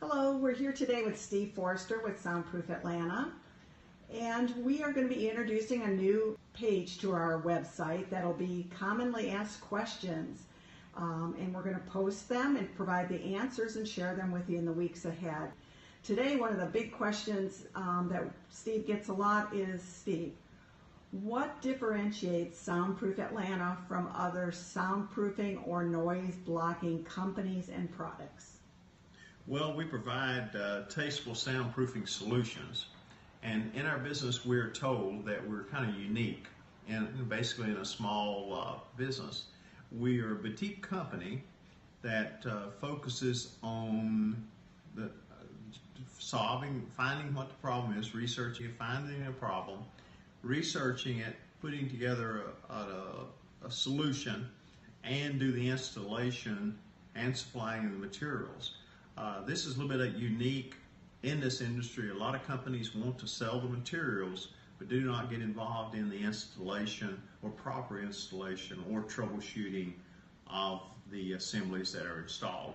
Hello, we're here today with Steve Forrester with Soundproof Atlanta, and we are going to be introducing a new page to our website that'll be commonly asked questions, and we're going to post them and provide the answers and share them with you in the weeks ahead. Today, one of the big questions that Steve gets a lot is, Steve, what differentiates Soundproof Atlanta from other soundproofing or noise blocking companies and products? Well, we provide tasteful soundproofing solutions, and in our business we're told that we're kind of unique, and basically in a small business. We are a boutique company that focuses on the finding what the problem is, researching it, finding a problem, researching it, putting together a solution, and do the installation and supplying the materials. This is a little bit unique in this industry. A lot of companies want to sell the materials but do not get involved in the installation or proper installation or troubleshooting of the assemblies that are installed.